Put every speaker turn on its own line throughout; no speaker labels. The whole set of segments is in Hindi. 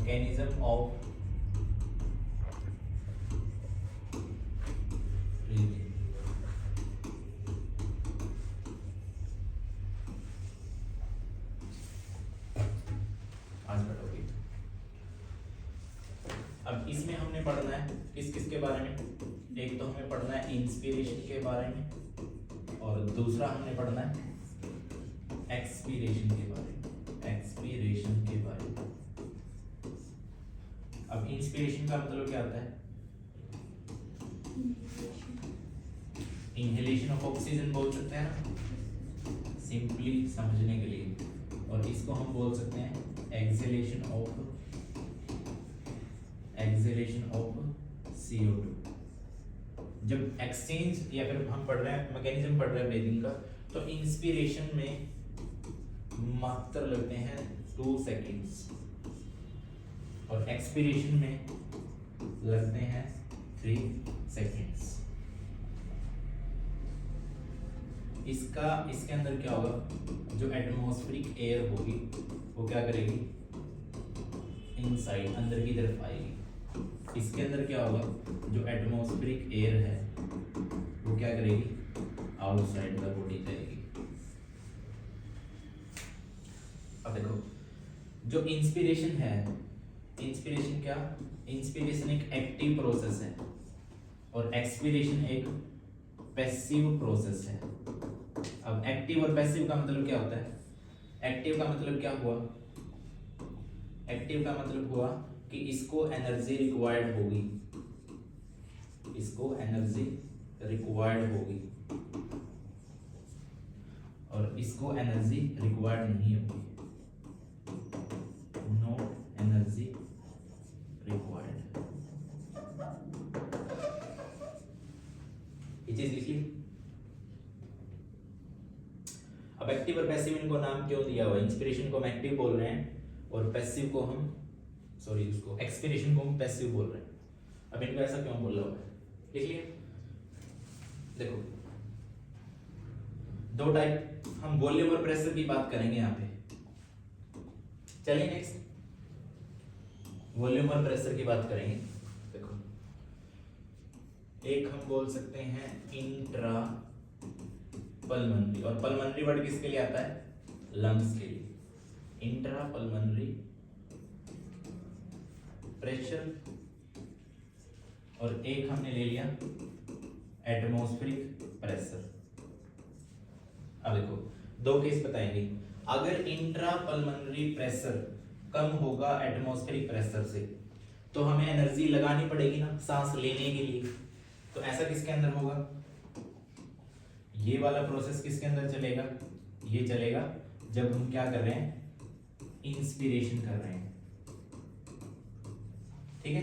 Mechanism of breathing. आज पढ़ोगे। अब इसमें हमने पढ़ना है किस किस के बारे में। एक तो हमें पढ़ना है इंस्पिरेशन के बारे में और दूसरा हमने पढ़ना है एक्सपीरेशन के बारे में। एक्सपीरेशन के बारे में। अब इंस्पिरेशन का मतलब क्या होता है? इनहेलेशन ऑफ ऑक्सीजन बोल सकते हैं ना, सिंपली समझने के लिए। और इसको हम बोल सकते हैं एक्सहेलेशन ऑफ CO2। जब एक्सचेंज या फिर हम पढ़ रहे हैं मैकेनिज्म पढ़ रहे हैं ब्रीदिंग का, तो इंस्पिरेशन में मात्र लगते हैं 2 सेकेंड्स और एक्सपीरेशन में लगते हैं 3 सेकेंड्स। इसके अंदर क्या होगा? जो एटमॉस्फेरिक एयर होगी वो क्या करेगी? इनसाइड, अंदर की तरफ आएगी। इसके अंदर क्या होगा? जो एटमॉस्फेरिक एयर है वो क्या करेगी? आउटसाइड द बॉडी जाएगी। अब देखो, जो इंस्पिरेशन है, इंस्पिरेशन क्या? इंस्पिरेशन एक एक्टिव प्रोसेस है और एक्सपीरेशन एक पैसिव प्रोसेस है। अब एक्टिव और पैसिव का मतलब क्या होता है? एक्टिव का मतलब क्या हुआ? एक्टिव का मतलब हुआ कि इसको एनर्जी रिक्वायर्ड होगी, इसको एनर्जी रिक्वायर्ड होगी और इसको एनर्जी रिक्वायर्ड नहीं होगी। No energy required. ये चीज लिख ली। अब एक्टिव और पैसिव इनको नाम क्यों दिया हुआ? इंस्पिरेशन को हम एक्टिव बोल रहे हैं और पैसिव को हम उसको एक्सपीरेशन को हम पैसिव बोल रहे हैं। अब इनको ऐसा क्यों बोला हुआ है? लिख लिया। देखो, 2 टाइप, हम वॉल्यूम और प्रेशर की बात करेंगे यहाँ पे। चलिए नेक्स्ट, वॉल्यूम और प्रेशर की बात करेंगे। देखो, एक हम बोल सकते हैं इंट्रा पल्मोनरी, और पल्मोनरी वर्ड किसके लिए आता है? लंग्स के लिए। इंट्रा पल्मोनरी प्रेशर, और एक हमने ले लिया एटमॉस्फेरिक प्रेशर। अब देखो, 2 केस बताएंगे। अगर इंट्रा पल्मोनरी प्रेशर कम होगा एटमॉस्फेरिक प्रेशर से, तो हमें एनर्जी लगानी पड़ेगी ना सांस लेने के लिए। तो ऐसा किसके अंदर होगा? ये वाला प्रोसेस किसके अंदर चलेगा? ये चलेगा जब हम क्या कर रहे हैं? इंस्पिरेशन कर रहे हैं। ठीक है।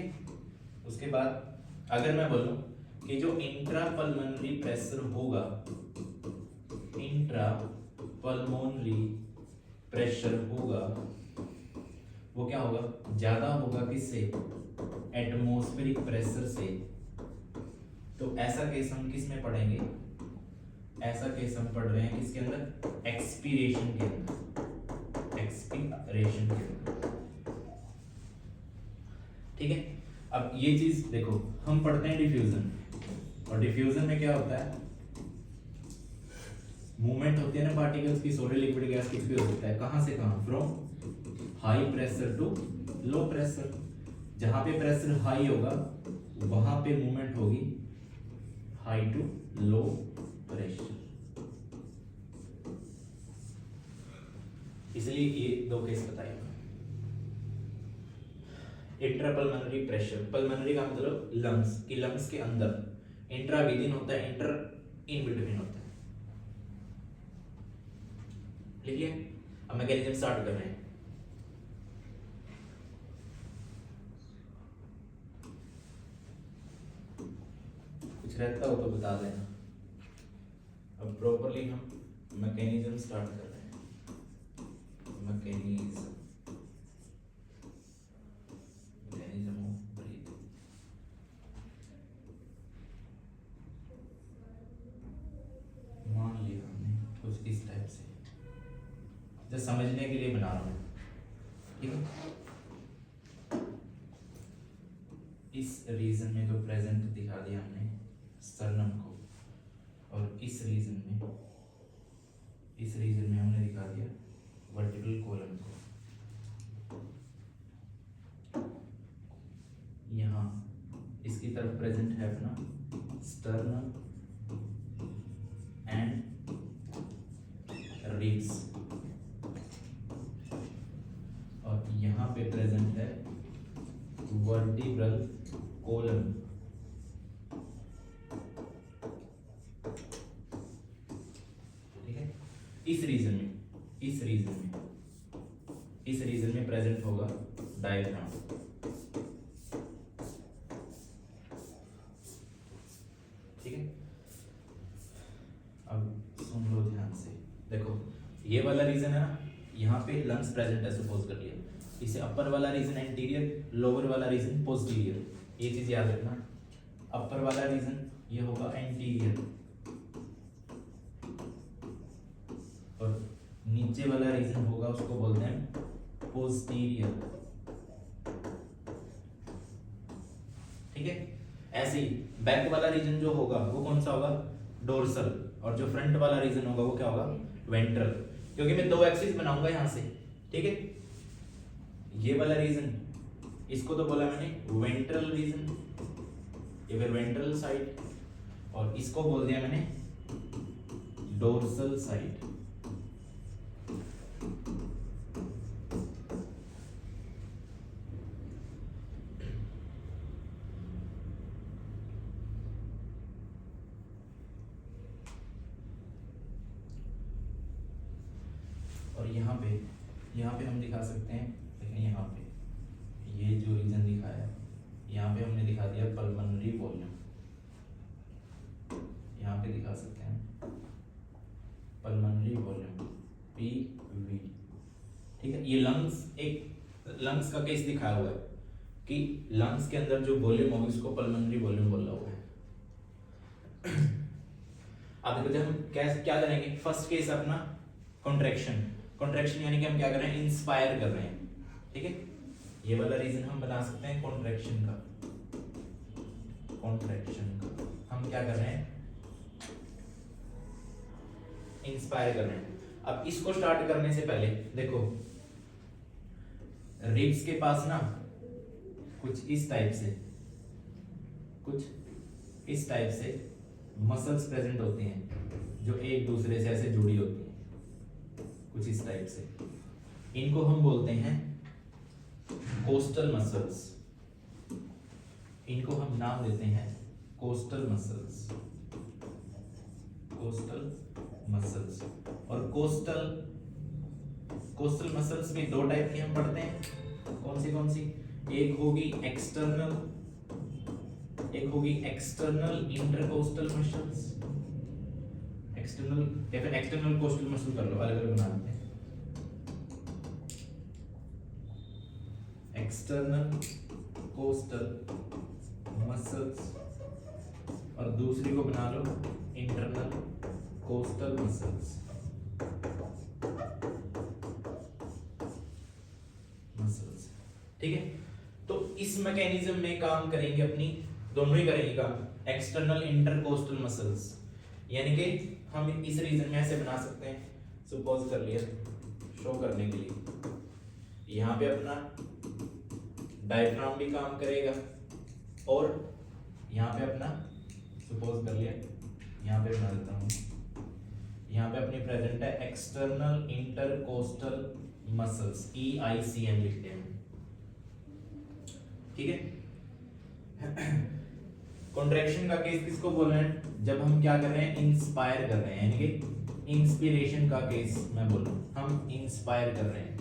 उसके बाद अगर मैं बोलूं कि जो इंट्रा पल्मोनरी प्रेशर होगा, इंट्रा पल्मोनरी प्रेशर होगा, वो क्या होगा? ज्यादा होगा किससे? एटमॉस्फेरिक प्रेशर से। तो ऐसा केस हम किस में पढ़ेंगे? ऐसा केस हम पढ़ रहे हैं किसके अंदर? एक्सपीरेशन के अंदर। एक्सपीरेशन के अंदर। ठीक है। अब ये चीज देखो, हम पढ़ते हैं डिफ्यूजन, और डिफ्यूजन में क्या होता है? मूवमेंट होती है ना पार्टिकल्स की, सॉलिड लिक्विड गैस कुछ भी हो सकता है। कहां से कहां? From high pressure to low pressure. जहां पे प्रेशर हाई होगा वहां पे मूवमेंट होगी हाई टू लो प्रेशर। इसलिए ये 2 केस बताए। इंट्रा पल्मोनरी प्रेशर, पल्मोनरी का मतलब लंग्स, कि लंग्स के अंदर। इंट्रा विद इन होता है, इंटर इन बिटवीन होता है। लिखिए। अब मैकेनिज्म स्टार्ट कर रहे हैं। कुछ रहता हो तो बता देना। अब प्रॉपर्ली हम मैकेनिज्म स्टार्ट कर रहे हैं। Mechanism of breathing. मान लिया हमने कुछ इस टाइप से, जो समझने के लिए बना रहा हूं। ठीक है। इस रीजन में जो प्रेजेंट दिखा दिया हमने स्टर्नम को, और इस रीजन में हमने दिखा दिया वर्टिकल कॉलम को। यहाँ इसकी तरफ प्रेजेंट है अपना स्टर्नम एंड रिब्स, और यहाँ पे प्रेजेंट है वर्टिब्रल कॉलम। ठीक है, इस रीजन में प्रेजेंट होगा डायफ्राम। ठीक है, अब सुन लो ध्यान से, देखो ये वाला रीजन है ना, यहाँ पे लंग्स प्रेजेंट है सपोज कर लिया, इसे अपर वाला रीजन एंटीरियर, लोअर वाला रीजन पोस्टीरियर, ये चीज याद रखना। अपर वाला रीजन ये होगा एंटीरियर, और नीचे वाला रीजन होगा उसको बोलते हैं पोस्टीरियर। ठीक है, ऐसे ही बैक वाला रीजन जो होगा वो कौन सा होगा, डोर्सल, और जो फ्रंट वाला रीजन होगा वो क्या होगा, वेंट्रल, क्योंकि मैं दो एक्सिस बनाऊंगा यहां से। ठीक है, ये वाला रीजन इसको तो बोला मैंने वेंट्रल रीजन, ये फिर वेंट्रल साइड, और इसको बोल दिया मैंने डोर्सल साइड। और यहाँ पे हम दिखा सकते हैं, लेकिन यहाँ पे ये जो रीजन दिखाया, यहाँ पे हमने दिखा दिया पल्मोनरी वॉल्यूम, यहाँ पे दिखा सकते हैं पल्मोनरी वॉल्यूम PV। ठीक है, ये लंग्स का केस दिखाया हुआ है कि लंग्स के अंदर जो वॉल्यूम होगी उसको पल्मोनरी वॉल्यूम बोला हुआ है। अब देखो जब हम क्या करेंगे, फर्स्ट केस अपना कॉन्ट्रैक्शन यानी कि हम क्या कर रहे हैं, इंस्पायर कर रहे हैं। ठीक है, ये वाला रीजन हम बना सकते हैं कॉन्ट्रैक्शन का हम क्या कर रहे हैं, इंस्पायर कर रहे हैं। अब इसको स्टार्ट करने से पहले देखो, रिब्स के पास ना कुछ इस टाइप से मसल्स प्रेजेंट होती हैं जो एक दूसरे से ऐसे जुड़ी होती हैं, कुछ इस टाइप से। इनको हम बोलते हैं कोस्टल मसल्स, इनको हम नाम देते हैं कोस्टल मसल्स। और कोस्टल मसल्स में दो टाइप की हम पढ़ते हैं, कौन सी, एक होगी एक्सटर्नल इंटरकोस्टल मसल्स, एक्सटर्नल या फिर एक्सटर्नल कोस्टल मसल कर लो, अलग अलग बना देते हैं। एक्सटर्नल कोस्टल मसल्स, और दूसरी को बना लो इंटरनल कोस्टल मसल्स। ठीक है, तो इस मैकेनिज्म में काम करेंगे अपनी, दोनों ही करेंगे काम, एक्सटर्नल इंटरकोस्टल मसल्स, यानी कि हम इस रीजन में ऐसे बना सकते हैं, सपोज कर लिया शो करने के लिए, यहाँ पे अपना डायफ्राम भी काम करेगा, और यहाँ पे अपना सपोज कर लिया, यहाँ पे बना देता हूँ, यहाँ पे अपनी प्रेजेंट है एक्सटर्नल इंटरकोस्टल मसल्स, EICM लिखते हैं। ठीक है, कॉन्ट्रैक्शन का केस किसको बोल रहे हैं, जब हम क्या कर रहे हैं, इंस्पायर कर रहे हैं, यानी कि इंस्पिरेशन का केस मैं बोल रहा हूं, हम इंस्पायर कर रहे हैं।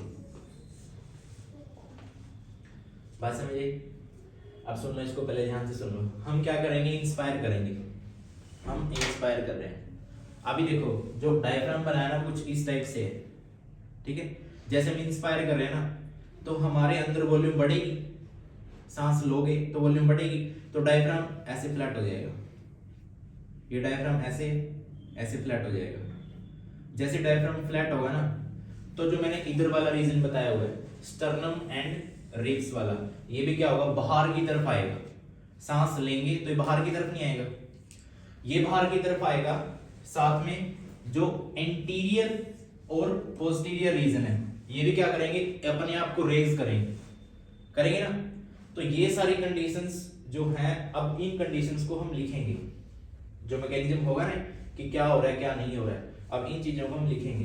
बात समझे? अब सुन लो इसको, पहले ध्यान से सुन लो, हम क्या करेंगे, इंस्पायर करेंगे, हम इंस्पायर कर रहे हैं। अभी देखो जो डायफ्राम बनाया ना कुछ इस टाइप से है। ठीक है, जैसे हम इंस्पायर कर रहे हैं ना, तो हमारे अंदर वॉल्यूम बढ़ेगी, सांस लोगे तो वॉल्यूम बढ़ेगी, तो डायफ्राम ऐसे फ्लैट हो जाएगा, ये डायफ्राम ऐसे फ्लैट हो जाएगा। जैसे डायफ्राम फ्लैट होगा ना, तो जो मैंने इधर वाला रीजन बताया हुआ है स्टर्नम एंड रिब्स वाला, ये भी क्या होगा, बाहर की तरफ आएगा, सांस लेंगे तो ये बाहर की तरफ नहीं आएगा, ये बाहर की तरफ आएगा। साथ में जो एंटीरियर और पोस्टीरियर रीजन है ये भी क्या करेंगे, अपने आप को रेज करेंगे ना। तो ये सारी कंडीशंस जो हैं, अब इन कंडीशंस को हम लिखेंगे, जो मैकेनिज्म होगा ना कि क्या हो रहा है क्या नहीं हो रहा है, अब इन चीजों को हम लिखेंगे।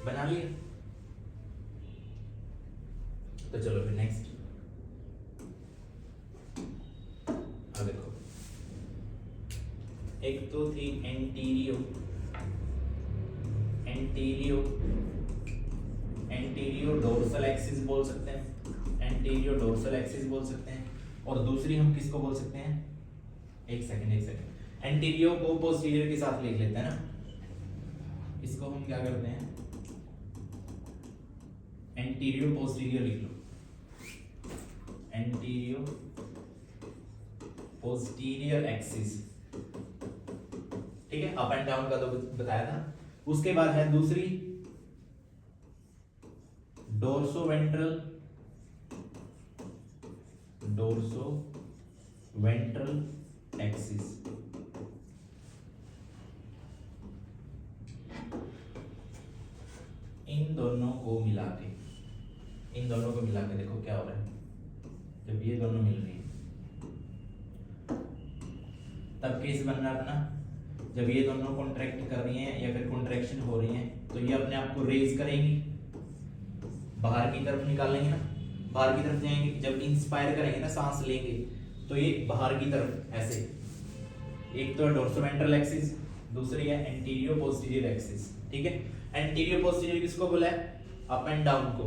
बना लिया, तो चलो फिर नेक्स्ट। अब देखो, एक तो थी एंटीरियो डोर्सल एक्सिस बोल सकते हैं, एंटीरियो डोर्सल एक्सिस बोल सकते हैं। और दूसरी हम किसको बोल सकते हैं, एक सेकंड, एंटीरियो को पोस्टीरियर के साथ लिख लेते हैं ना, इसको हम क्या करते हैं, एंटीरियो पोस्टीरियर लिख लो, एंटीरियो पोस्टीरियर एक्सिस, ठीक है। अप एंड डाउन का तो बताया था। उसके बाद है दूसरी डोर्सोवेंट्रल एक्सिस। इन दोनों को मिला के देखो क्या हो रहा है, जब ये दोनों मिल रही है तब केस बन रहा है अपना, जब ये दोनों कॉन्ट्रैक्ट कर रही हैं या फिर कॉन्ट्रैक्शन हो रही हैं तो ये अपने आप को रेज करेंगी, बाहर की तरफ निकालेंगे ना, बाहर की तरफ जाएंगे। जब इंस्पायर करेंगे ना, सांस लेंगे, तो ये बाहर की तरफ ऐसे, एक तो डोर्सोवेंट्रल एक्सिस, दूसरी है एंटीरियो पोस्टीरियर एक्सिस, ठीक है। एंटीरियो पोस्टीरियर किसको बोला है, अप एंड डाउन को,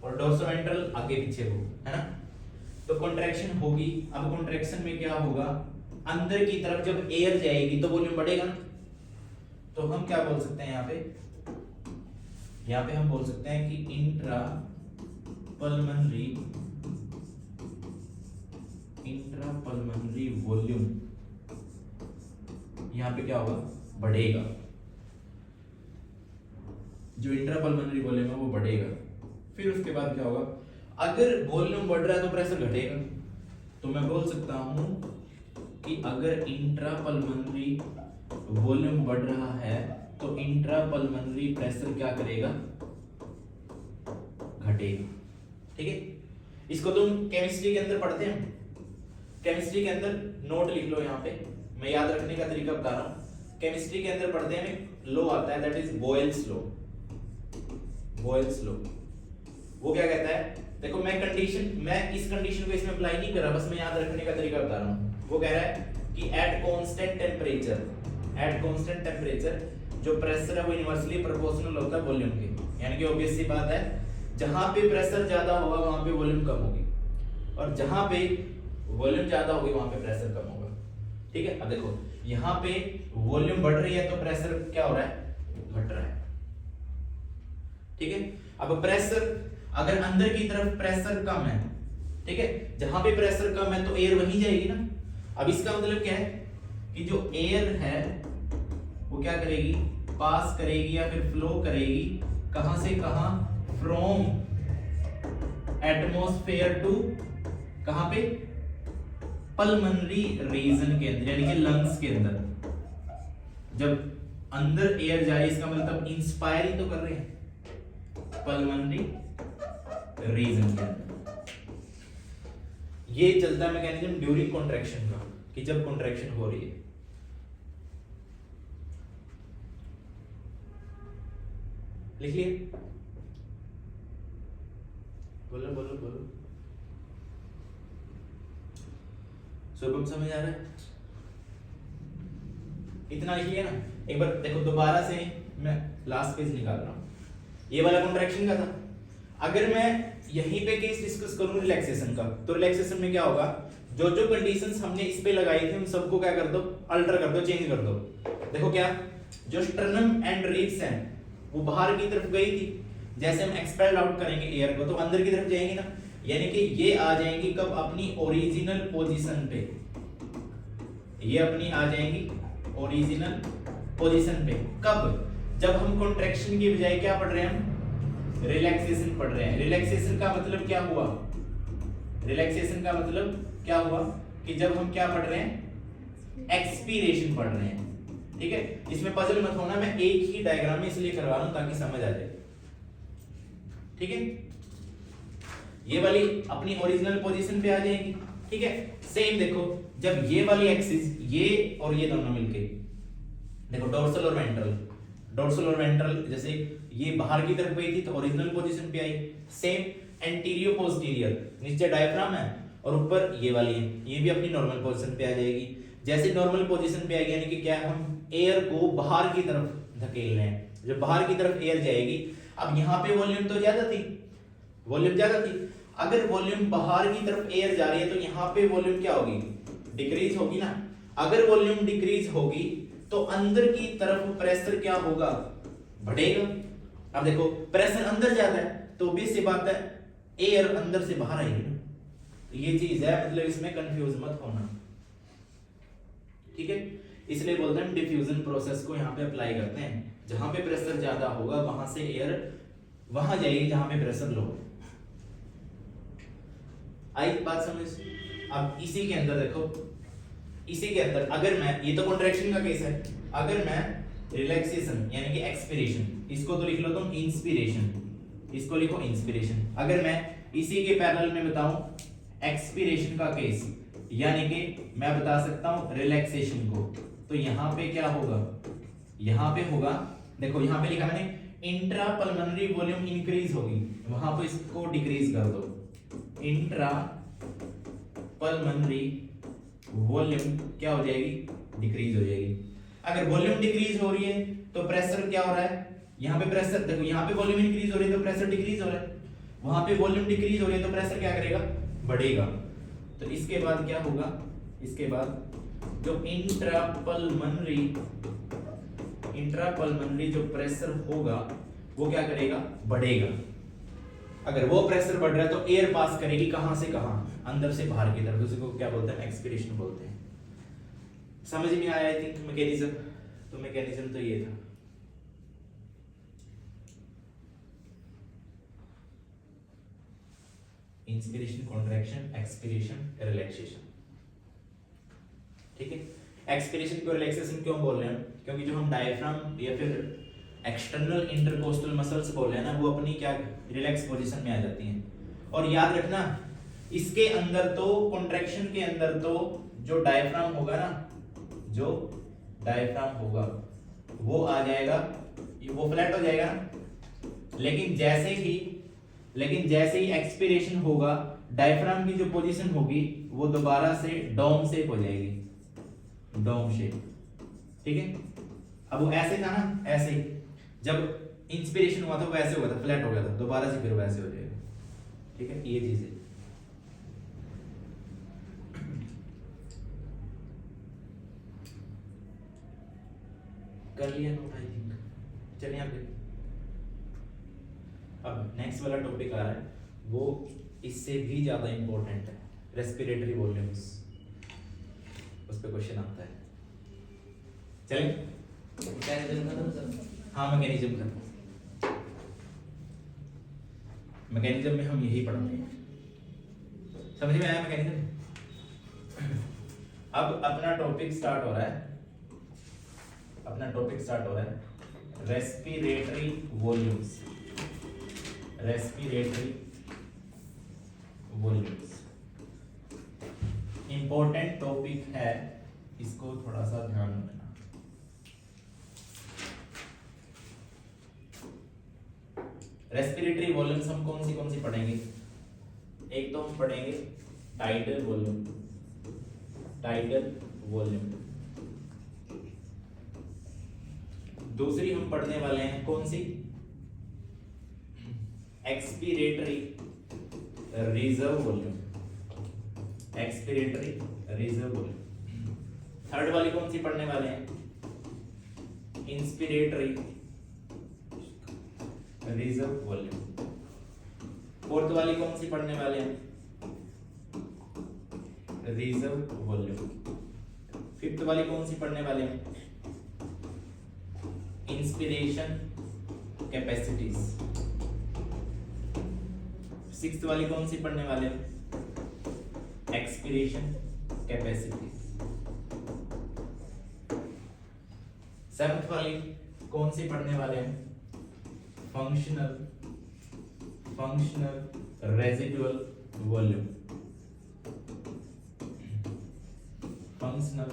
और डोर्सोवेंट्रल आगे पीछे को, है ना। तो कॉन्ट्रैक्शन होगी। अब कॉन्ट्रैक्शन में क्या होगा, अंदर की तरफ जब एयर जाएगी तो वॉल्यूम बढ़ेगा ना, तो हम क्या बोल सकते हैं यहाँ पे हम बोल सकते हैं कि इंट्रा पल्मोनरी वॉल्यूम यहाँ पे क्या होगा, बढ़ेगा। जो इंट्रा पल्मोनरी वॉल्यूम है वो बढ़ेगा। फिर उसके बाद क्या होगा, अगर वॉल्यूम बढ़ रहा है तो प्रेशर घटेगा। तो मैं बोल सकता हूं कि अगर इंट्रा पल्मोनरी वॉल्यूम बढ़ रहा है तो इंट्रा पल्मोनरी प्रेशर क्या करेगा, घटेगा, ठीक है। इसको तुम केमिस्ट्री के अंदर पढ़ते हैं, केमिस्ट्री के अंदर नोट लिख लो यहाँ पे, मैं याद रखने का तरीका बता रहा हूँ। केमिस्ट्री के अंदर पढ़ते हैं, लॉ आता है, दैट इज बॉयल्स लॉ। वो क्या कहता है, देखो मैं इस कंडीशन को इसमें अप्लाई नहीं कर रहा, बस मैं याद रखने का तरीका बता रहा हूँ। वो कह रहा है कि एट कांस्टेंट टेम्परेचर जो प्रेशर है वो इनवर्सली प्रोपोर्शनल होता है वॉल्यूम के। यानी कि ऑब्वियस सी बात है, जहां पे प्रेशर ज्यादा होगा वहां पे वॉल्यूम कम होगी, और जहां पे वॉल्यूम ज्यादा होगी वहां पे प्रेशर कम होगा, ठीक है। अब देखो यहाँ पे वॉल्यूम बढ़ रही है तो प्रेशर क्या हो रहा है, घट रहा है, ठीक है। अब प्रेशर, अगर अंदर की तरफ प्रेशर कम है, ठीक है, जहां पे प्रेशर कम है तो एयर वहीं जाएगी ना। अब इसका मतलब क्या है कि जो एयर है वो क्या करेगी, पास करेगी या फिर फ्लो करेगी, कहां से कहां, फ्रॉम एटमॉस्फेयर टू कहां पे, पल्मोनरी रीजन के अंदर, यानी कि लंग्स के अंदर। जब अंदर एयर जाए इसका मतलब इंस्पायर ही तो कर रहे हैं पल्मोनरी रीजन के अंदर। ये चलता है मैकेनिज्म ड्यूरिंग कॉन्ट्रैक्शन का, कि जब कॉन्ट्रैक्शन हो रही है। लिख लिए, बोलो। शुभम समझ आ रहा है, इतना लिख लिया ना। एक बार देखो दोबारा से मैं लास्ट पेज निकाल रहा हूं, ये वाला कॉन्ट्रैक्शन का था। अगर मैं यहीं पे केस डिस्कस करूं रिलैक्सेशन का, तो रिलैक्सेशन में क्या होगा, जो कंडीशंस हमने इस पे लगाई थी उन सबको क्या कर दो, अल्टर कर दो, चेंज कर दो। देखो क्या, जो स्टर्नम एंड रिब्स हैं वो बाहर की तरफ गई थी, जैसे हम एक्सपेल आउट करेंगे एयर को तो अंदर की तरफ जाएंगी ना, यानी कि ये आ जाएंगी कब, अपनी ओरिजिनल पोजीशन पे। ये अपनी आ जाएंगी ओरिजिनल पोजीशन पे कब, जब हम कॉन्ट्रैक्शन की बजाय क्या पढ़ रहे हैं, हम रिलैक्सेशन पढ़ रहे हैं। रिलैक्सेशन का मतलब क्या हुआ? रिलैक्सेशन का मतलब क्या हुआ कि जब हम क्या पढ़ रहे हैं, एक्सपीरेशन पढ़ रहे हैं। ठीक है, इसमें पजल मत होना, मैं एक ही डायग्राम में इसलिए करवा रहा हूं ताकि समझ आ जाए। ठीक है, ये वाली अपनी ओरिजिनल पोजीशन पे आ जाएगी। ठीक है, सेम देखो, जब ये वाली एक्सिस, ये और ये दोनों मिलके, देखो डोर्सल और वेंट्रल, डोर्सल और वेंट्रल जैसे ये बाहर की तरफ गई थी तो ओरिजिनल पोजीशन पे आई। सेम एंटीरियो पोस्टीरियर, नीचे डायफ्राम है और ऊपर ये वाली है, ये भी अपनी नॉर्मल पोजीशन पे आ जाएगी। जैसे नॉर्मल पोजीशन पे आएगी यानी कि क्या, हम एयर को बाहर की तरफ धकेल रहे हैं, जब बाहर की तरफ एयर जाएगी, अब यहाँ पे वॉल्यूम तो ज्यादा थी, वॉल्यूम ज्यादा थी, अगर वॉल्यूम बाहर की तरफ एयर जा रही है तो यहाँ पे वॉल्यूम क्या होगी, डिक्रीज होगी ना। अगर वॉल्यूम डिक्रीज होगी तो अंदर की तरफ प्रेशर क्या होगा, बढ़ेगा। अब देखो प्रेशर अंदर जाता है तो obvious सी बात है एयर अंदर से बाहर आएगी ना, तो ये चीज है, मतलब इसमें कंफ्यूज मत होना। ठीक है, इसलिए बोलते हैं डिफ्यूजन प्रोसेस को यहाँ पे अप्लाई करते हैं, जहां पे प्रेशर ज्यादा होगा वहां से एयर वहां जाएगी जहां पे प्रेशर लो। आई बात समझ? अब इसी के अंदर देखो, इसी के अंदर अगर मैं, ये तो कॉन्ट्रैक्शन का केस है, अगर मैं रिलैक्सेशन यानी कि एक्सपिरेशन, इसको तो लिख लो तुम इंस्पिरेशन, इसको लिखो इंस्पिरेशन, अगर मैं इसी के पैरेलल में बताऊं एक्सपिरेशन का केस, यानी कि मैं बता सकता हूं रिलैक्सेशन को, तो यहां पे क्या होगा, यहां पे होगा, देखो यहां पे लिखा मैंने इंट्रा पल्मोनरी वॉल्यूम इंक्रीज होगी, वहां पे इसको डिक्रीज कर दो, इंट्रा पल्मोनरी वॉल्यूम क्या हो जाएगी, डिक्रीज हो जाएगी। अगर वॉल्यूम डिक्रीज हो रही है तो प्रेशर क्या हो रहा है, यहाँ पे प्रेशर देखो, यहाँ पे वॉल्यूम इंक्रीज हो रही है तो प्रेशर डिक्रीज हो रहा है, वहां पे वॉल्यूम डिक्रीज हो रही है तो प्रेशर क्या करेगा, बढ़ेगा। तो इसके बाद क्या होगा, इसके बाद जो इंट्रापल्मोनरी जो प्रेशर होगा वो क्या करेगा, बढ़ेगा। अगर वो प्रेशर बढ़ रहा है तो एयर पास करेगी कहां से कहां, अंदर से बाहर की तरफ, उसको क्या बोलते हैं, एक्सपिरेशन बोलते हैं। समझ में आया आई थिंक मैकेनिज्म? तो मैकेनिज्म तो ये था। Inspiration, contraction, expiration, relaxation. ठीक है, एक्सपिरेशन को रिलैक्सेशन क्यों बोल रहे हैं, क्योंकि जो हम डायफ्राम या फिर एक्सटर्नल इंटरकोस्टल मसल्स बोल रहे हैं ना, वो अपनी क्या रिलैक्स पोजीशन में आ जाती हैं। और याद रखना इसके अंदर तो कॉन्ट्रैक्शन के अंदर तो जो डायफ्राम होगा ना, जो डायफ्राम होगा वो आ जाएगा, वो फ्लैट हो जाएगा ना, लेकिन जैसे ही एक्सपिरेशन होगा डायफ्राम की जो पोजीशन होगी वो दोबारा से डोम शेप हो जाएगी, डोम शेप। ठीक है, अब वो ऐसे था ना, ऐसे ही जब इंस्पिरेशन हुआ था वैसे हुआ था, फ्लैट हो गया था, दोबारा से फिर वैसे हो जाएगा। ठीक है, ये चीज है। कर लिया नोट आई थिंक। चलिए आगे, अब नेक्स्ट वाला टॉपिक आ रहा है, वो इससे भी ज्यादा इंपॉर्टेंट है, रेस्पिरेटरी वॉल्यूम्स, उस पे क्वेश्चन आता है। चलिए मैकेनिज्म खत्म सर? हाँ मैकेनिज्म खत्म। मैकेनिज्म में हम यही पढ़ते हैं, समझ में आया मैकेनिज्म? अब अपना टॉपिक स्टार्ट हो रहा है, respiratory volumes. Respiratory volumes important topic है, इसको थोड़ा सा ध्यान में रखना। रेस्पिरेटरी वॉल्यूम्स हम कौन सी पढ़ेंगे? एक तो हम पढ़ेंगे टाइडल वॉल्यूम, दूसरी हम पढ़ने वाले हैं कौन सी, एक्सपिरेटरी रिजर्व वॉल्यूम, थर्ड वाली कौन सी पढ़ने वाले हैं, इंस्पिरेटरी रिजर्व वॉल्यूम। फोर्थ वाली कौन सी पढ़ने वाले हैं, रिजर्व वॉल्यूम। फिफ्थ वाली कौन सी पढ़ने वाले हैं, इंस्पिरेशन कैपेसिटीज। सिक्स्थ वाली कौन सी पढ़ने वाले हैं? Expiration capacity. सेवंथ वाली कौन सी पढ़ने वाले हैं? Functional residual volume. Functional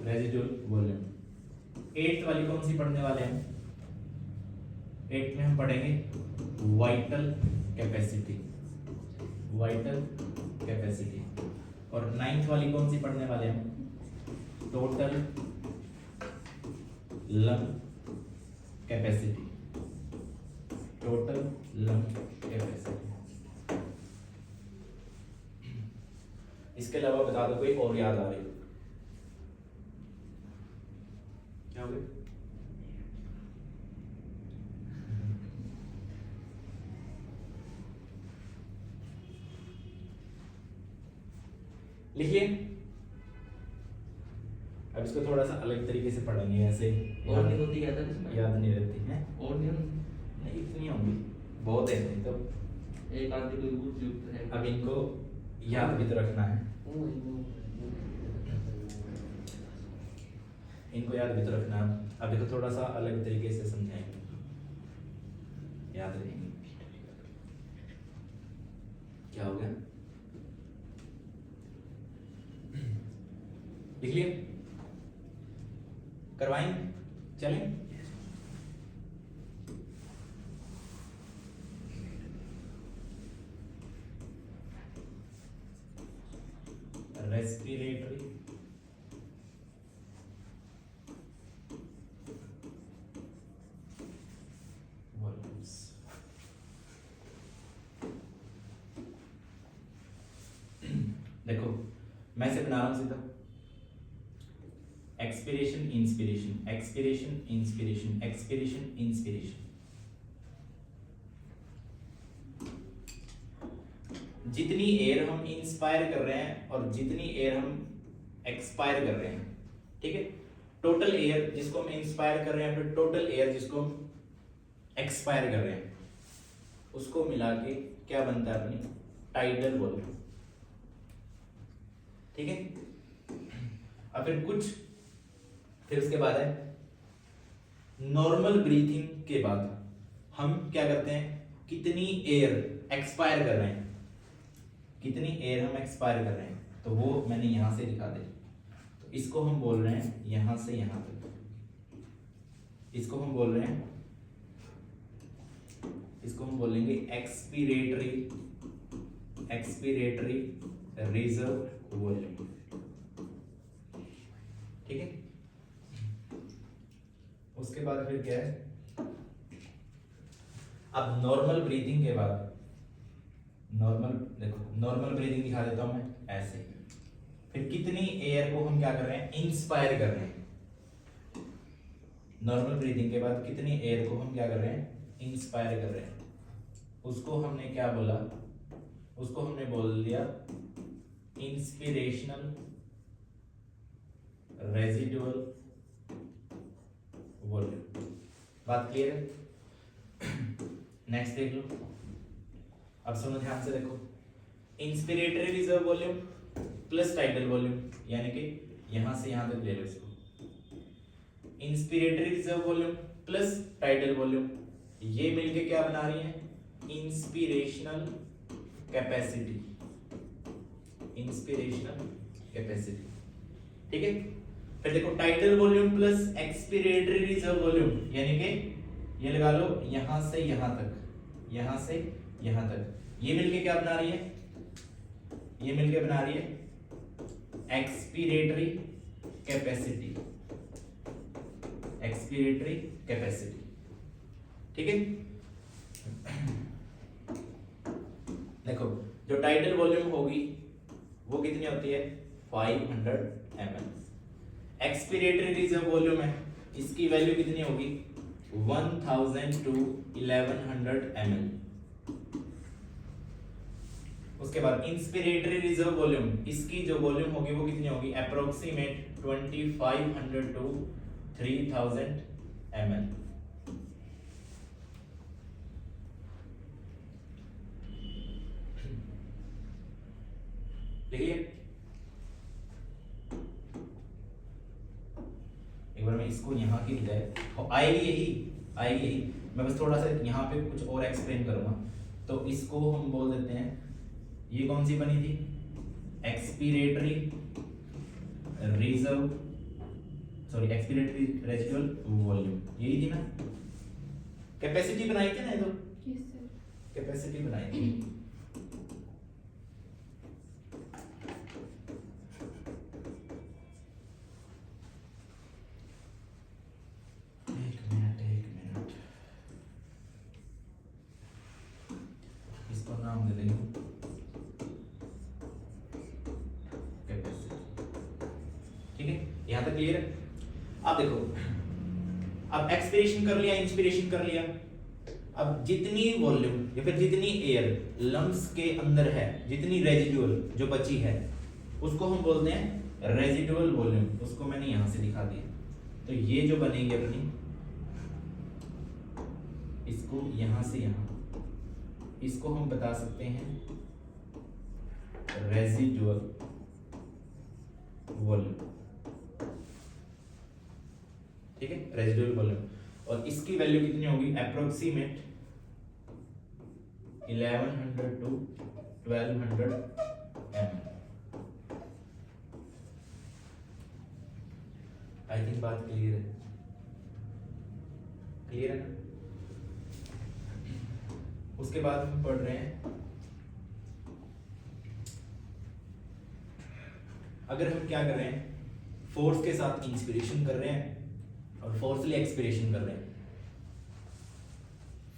residual volume. Eighth वाली कौन सी पढ़ने वाले हैं? एट्थ में हम पढ़ेंगे वाइटल कैपेसिटी। और नाइन्थ वाली कौन सी पढ़ने वाले हैं? Total lung capacity. इसके अलावा बता दो कोई और याद आ रही हो? क्या हो गया? लिखिए। अब इसको थोड़ा सा अलग तरीके से पढ़ेंगे, ऐसे
और नहीं होती याद
नहीं रहती है
और नहीं
नहीं, इतनी होंगी बहुत है नहीं तो
एक आदमी कोई युक्त है।
अब इनको याद भी तो रखना है, इनको याद भी तो रखना है। अब देखो थोड़ा सा अलग तरीके से समझाएंगे, याद रहेंगे। क्या हो गया? लिख लिए? करवाएं? चलें? Respiratory volumes. देखो मैं से बना रहा हूं सीधा। Expiration inspiration, expiration inspiration, expiration inspiration. जितनी एयर हम इंस्पायर कर रहे हैं और जितनी एयर हम एक्सपायर कर रहे हैं, ठीक है, टोटल एयर जिसको हम इंस्पायर कर रहे हैं फिर टोटल एयर जिसको हम एक्सपायर कर रहे हैं, उसको मिला के क्या बनता है? अपनी टाइडल वॉल्यूम। ठीक है। अब फिर उसके बाद है नॉर्मल ब्रीथिंग के बाद हम क्या करते हैं? कितनी एयर एक्सपायर कर रहे हैं, कितनी एयर हम एक्सपायर कर रहे हैं, तो वो मैंने यहां से लिखा दे। तो इसको हम बोल रहे हैं यहां से यहां तक, इसको हम बोल रहे हैं, इसको हम बोलेंगे एक्सपीरेटरी रिजर्व वॉल्यूम। ठीक है। उसके बाद फिर क्या है? अब नॉर्मल ब्रीथिंग के बाद नॉर्मल ब्रीथिंग दिखा देता हूं मैं ऐसे। फिर कितनी एयर को हम क्या कर रहे हैं? इंस्पायर कर रहे हैं। नॉर्मल ब्रीथिंग के बाद कितनी एयर को हम क्या कर रहे हैं? इंस्पायर कर रहे हैं। उसको हमने क्या बोला? उसको हमने बोल दिया इंस्पिरेशनल रेजिडुअल वॉल्यूम। बात क्लियर है? नेक्स्ट देख लो। अब सुनो ध्यान से, देखो inspiratory reserve volume plus tidal volume, यानी कि यहां से यहां तक ले लो इसको। Inspiratory reserve volume plus tidal volume, ये मिलके क्या बना रही है? Inspirational capacity. ठीक है। फिर देखो tidal volume plus expiratory reserve volume, यानी कि ये लगा लो यहां से यहां तक, यहां से यहां तक, ये मिलके क्या बना रही है? ये मिलके बना रही है एक्सपिरेटरी कैपेसिटी। ठीक है। देखो जो टाइडल वॉल्यूम होगी वो कितनी होती है? 500 ml। एक्सपिरेटरी रिजर्व वॉल्यूम है, इसकी वैल्यू कितनी होगी? 1000 to 1100 ml। उसके बाद इंस्पिरेटरी रिजर्व वॉल्यूम, इसकी जो वॉल्यूम होगी वो कितनी होगी? Approximate 2500 to 3000 ml। लिख लिया। एक बार मैं इसको यहाँ की बजाय आएगी यही, मैं बस थोड़ा सा यहाँ पे कुछ और एक्सप्लेन करूँगा। तो इसको हम बोल देते हैं, ये कौन सी बनी थी, expiratory reserve, sorry expiratory residual volume, यही थी ना, कैपेसिटी बनाई थी ना ये तो,
यस सर।
कैपेसिटी बनाई थी। एक मिनट, इसको नाम दे देंगे कैपेसिटी। ठीक है, यहां तक क्लियर है। अब देखो, अब एक्सपिरेशन कर लिया, इंस्पिरेशन कर लिया, अब जितनी वॉल्यूम या फिर जितनी एयर लंग्स के अंदर है, जितनी रेजिडुअल जो बची है, उसको हम बोलते हैं रेजिडुअल वॉल्यूम। उसको मैंने यहां से दिखा दिया। तो ये जो बनेगी अपनी, इसको यहां से यहां, इसको हम बता सकते हैं रेजिडुअल वॉल्यूम। ठीक है, रेजिडुअल वॉल्यूम। और इसकी वैल्यू कितनी होगी, approximate 1100 to 1200 mm। I think बात क्लियर है, क्लियर है ना। उसके बाद हम पढ़ रहे हैं, अगर हम क्या कर रहे हैं, फोर्स के साथ इंस्पिरेशन कर रहे हैं और फोर्सली एक्सपिरेशन कर रहे हैं।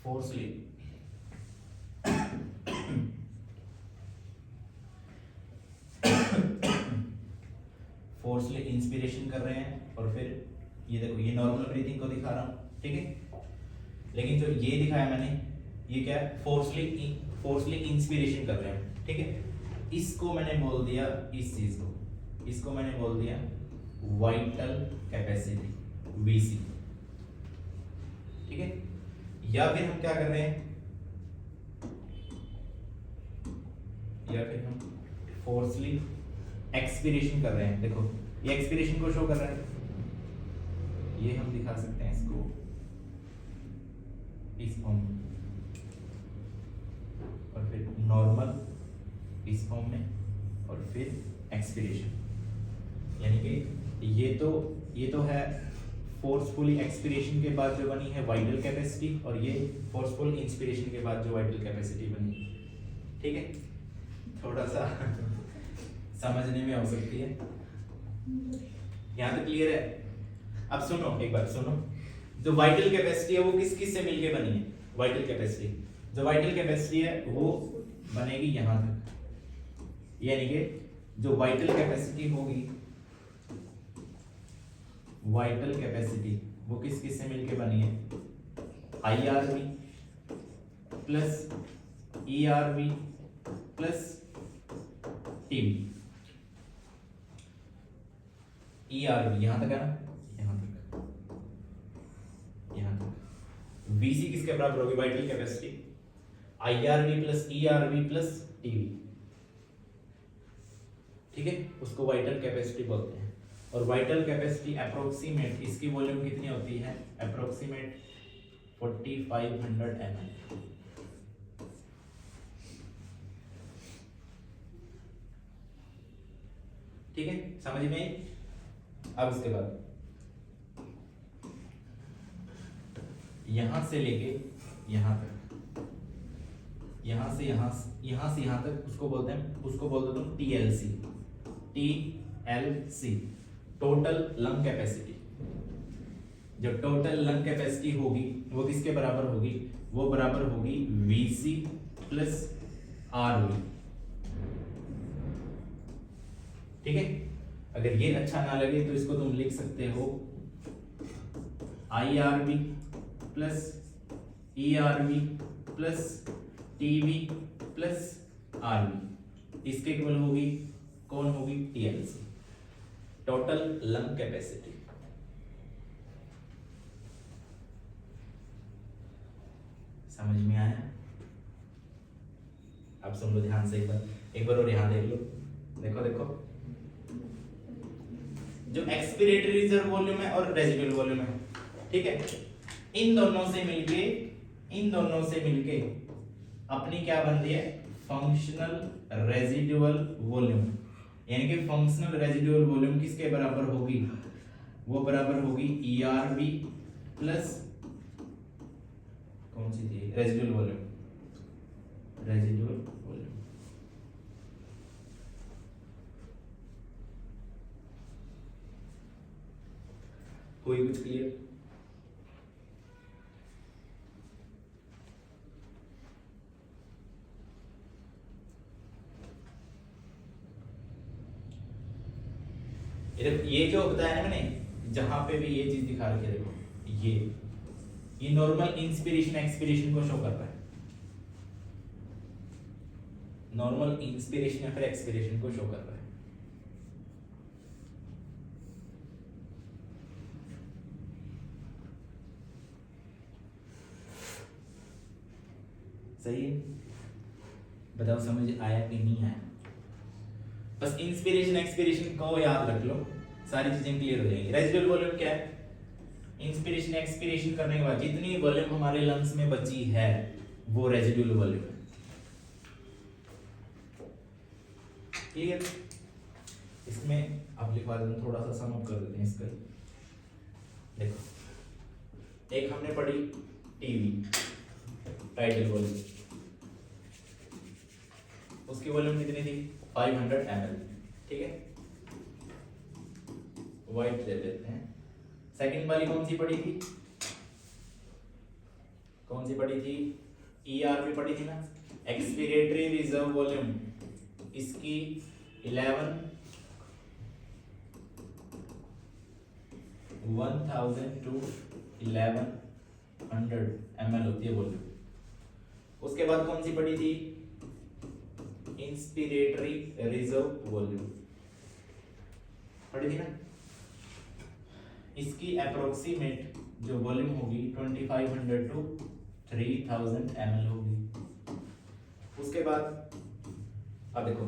फोर्सली फोर्सली इंस्पिरेशन कर रहे हैं, और फिर ये देखो, ये नॉर्मल ब्रीथिंग को दिखा रहा हूं, ठीक है। लेकिन जो ये दिखाया मैंने, ये क्या है, फोर्सली इंस्पिरेशन कर रहे हैं, ठीक है। इसको मैंने बोल दिया, इस चीज को, इसको मैंने बोल दिया वाइटल कैपेसिटी, वीसी, ठीक है। या फिर हम क्या कर रहे हैं, या फिर हम फोर्सली एक्सपिरेशन कर रहे हैं। देखो, ये एक्सपिरेशन को शो कर रहा है, ये हम दिखा सकते हैं इसको इस फॉर्म में, और फिर नॉर्मल इस फॉर्म में, और फिर एक्सपिरेशन। यानी कि ये तो है फोर्सफुली एक्सपिरेशन के बाद जो बनी है वाइटल कैपेसिटी, और ये फोर्सफुल इंस्पिरेशन के बाद जो वाइटल कैपेसिटी बनी, ठीक है। थोड़ा सा समझने में हो सकती है, यहाँ तक क्लियर है। अब सुनो, एक बार सुनो, जो वाइटल कैपेसिटी है वो किस किस से मिलके बनी है, वाइटल कैपेसिटी, जो वाइटल कैपेसिटी है वो बनेगी यहाँ तक, यानी कि जो वाइटल कैपेसिटी होगी, वाइटल कैपेसिटी वो किस किस से मिलके बनी है, IRV plus ERV plus TB। ERV यहां तक है ना, यहां तक। VC किसके बराबर होगी, vital capacity, IRV plus ERV plus TB, ठीक है। उसको वाइटल कैपेसिटी बोलते हैं। और वाइटल कैपेसिटी अप्रोक्सीमेट, इसकी वॉल्यूम कितनी होती है, अप्रोक्सीमेट 4500 ml। ठीक है, समझ में आई। अब उसके बाद यहां से लेके यहां तक, यहां से यहां तक, उसको बोलते हैं, उसको बोल देता हूं TLC, टोटल लंग कैपेसिटी। जो टोटल लंग कैपेसिटी होगी वो किसके बराबर होगी, वो बराबर होगी VC प्लस RV, ठीक है। अगर ये अच्छा ना लगे तो इसको तुम लिख सकते हो IRV plus ERV plus TB plus RV, इसके इक्वल होगी कौन होगी, TLC, टोटल लंग कैपेसिटी। समझ में आया। अब सुन लो ध्यान से, एक बार और यहां देख लो, देखो देखो, जो एक्सपिरेटरी रिजर्व वॉल्यूम है और रेजिडुअल वॉल्यूम है, ठीक है, इन दोनों से मिलके अपनी क्या बन रही है, फंक्शनल रेजिडुअल वॉल्यूम। यानी कि फंक्शनल रेजिडुअल वॉल्यूम किसके बराबर होगी, वो बराबर होगी ERV प्लस कौन सी थी, रेजिडुअल वॉल्यूम, रेजिडुअल वॉल्यूम। कोई कुछ क्लियर? ये जो बताया ना मैंने, जहां पे भी ये चीज दिखा रखी है, देखो ये नॉर्मल इंस्पिरेशन एक्सपिरेशन को शो कर रहा है, नॉर्मल इंस्पिरेशन या फिर एक्सपिरेशन को शो कर रहा है। सही है, बताओ समझ आया कि नहीं आया? बस इंस्पिरेशन एक्सपिरेशन को याद रख लो, सारी चीजें क्लियर हो जाएंगी। रेजिडुअल वॉल्यूम क्या है, इंस्पिरेशन एक्सपिरेशन करने के बाद जितनी वॉल्यूम हमारे लंग्स में बची है वो रेजिडुअल वॉल्यूम है। क्लियर? इसमें अब लिखवा देते हैं, थोड़ा सा सम अप कर देते हैं इसका। देखो एक हमने पढ़ी टीवी टाइटल वॉल्यूम, उसकी वॉल्यूम कितनी थी, 500 ml, ठीक है, वाइट ले लेते हैं। सेकंड वाली कौन सी पढ़ी थी, ERV पढ़ी थी ना, एक्सपिरेटरी रिजर्व वॉल्यूम, इसकी 1000 to 1100 ml होती है वॉल्यूम। उसके बाद कौन सी पढ़ी थी, इंस्पिरेटरी रिजर्व वॉल्यूम पढ़ी थी ना, इसकी अप्रोक्सीमेट जो वॉल्यूम होगी 2500 to 3000 ml होगी। उसके बाद अब देखो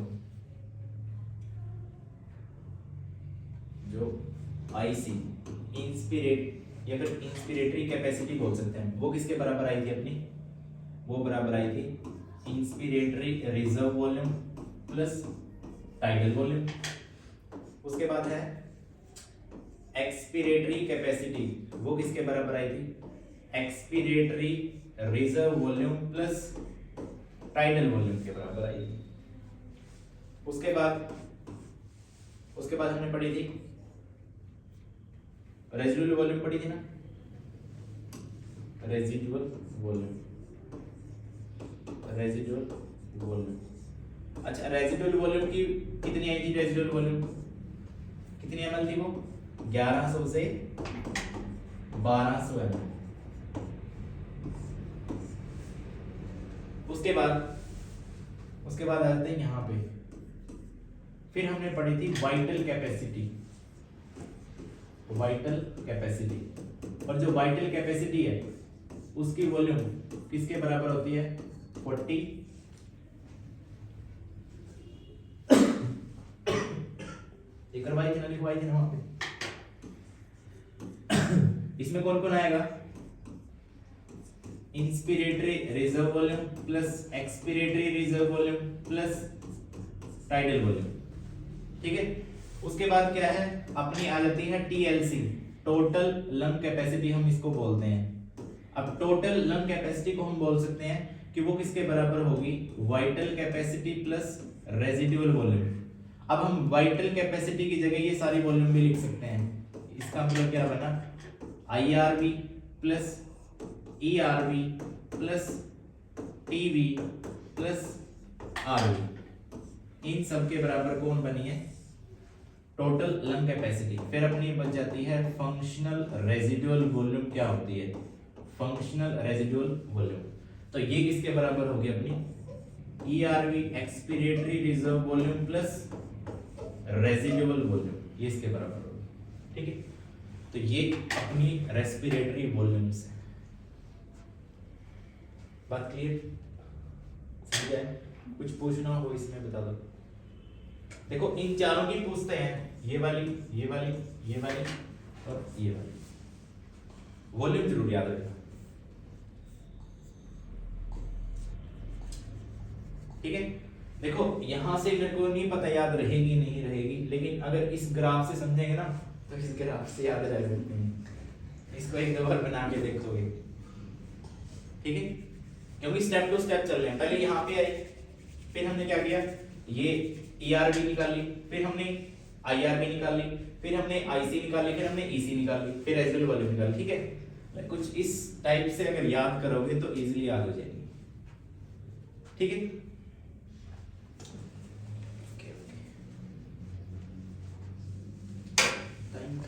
जो IC इंस्पिरेट या फिर इंस्पिरेटरी कैपेसिटी बोल सकते हैं, वो किसके बराबर आई थी अपनी, वो बराबर आई थी inspiratory reserve volume plus tidal volume. उसके बाद है एक्सपिरेटरी कैपेसिटी, वो किसके बराबर आई थी, expiratory reserve volume plus tidal volume के बराबर आई थी। उसके बाद हमने पढ़ी थी रेजिडुअल वॉल्यूम पढ़ी थी ना, रेजिडुअल वॉल्यूम। अच्छा, रेजिडुअल वॉल्यूम की कितनी आई थी, रेजिडुअल वॉल्यूम कितनी ml थी, वो 1100 से 1200 ml। उसके बाद आते हैं यहाँ पे, फिर हमने पढ़ी थी वाइटल कैपेसिटी, और जो वाइटल कैपेसिटी है उसकी वॉल्यूम किसके बराबर होती है, 40 करवाई थी ना, लिखवाई थी ना वहां पे। इसमें कौन कौन आएगा, inspiratory reserve volume plus expiratory reserve volume plus tidal volume, ठीक है। उसके बाद क्या है, अपनी आ जाती है TLC, टोटल लंग कैपेसिटी हम इसको बोलते हैं। अब टोटल लंग कैपेसिटी को हम बोल सकते हैं कि वो किसके बराबर होगी, vital capacity plus residual volume. अब हम वाइटल कैपेसिटी की जगह ये सारी वॉल्यूम भी लिख सकते हैं। इसका मतलब क्या बना, IRV plus ERV plus TV plus RV, इन सब के बराबर कौन बनी है, टोटल लंग कैपेसिटी। फिर अपनी बच जाती है फंक्शनल रेजिडुअल वॉल्यूम, क्या होती है, फंक्शनल रेजिडुअल वॉल्यूम। तो ये किसके बराबर होगी अपनी, ERV expiratory reserve volume plus residual volume, ये इसके बराबर होगी, ठीक है। तो ये अपनी रेस्पिरेटरी वॉल्यूम्स है। बात क्लियर, समझ आए? कुछ पूछना हो इसमें बता दो। देखो इन चारों की पूछते हैं, ये वाली, ये वाली, ये वाली और ये वाली। वॉल्यूम जरूर याद रखना, ठीक है। देखो यहां से मेरे को नहीं पता याद रहेगी नहीं रहेगी, लेकिन अगर इस ग्राफ से समझेंगे ना तो इस ग्राफ से याद रह सकते हैं। इसको एक दो बार बना के देखोगे, ठीक है, क्योंकि स्टेप टू स्टेप चल रहे हैं। पहले यहाँ पे आए, फिर हमने क्या किया, ये ERB निकाल ली, फिर हमने IRB निकाल ली, फिर हमने IC निकाल ली, फिर हमने EC निकाल ली, फिर रेजिडुअल वॉल्यूम निकाल ली, ठीक है। कुछ इस टाइप से अगर याद करोगे तो इजीली याद हो जाएगी, ठीक है।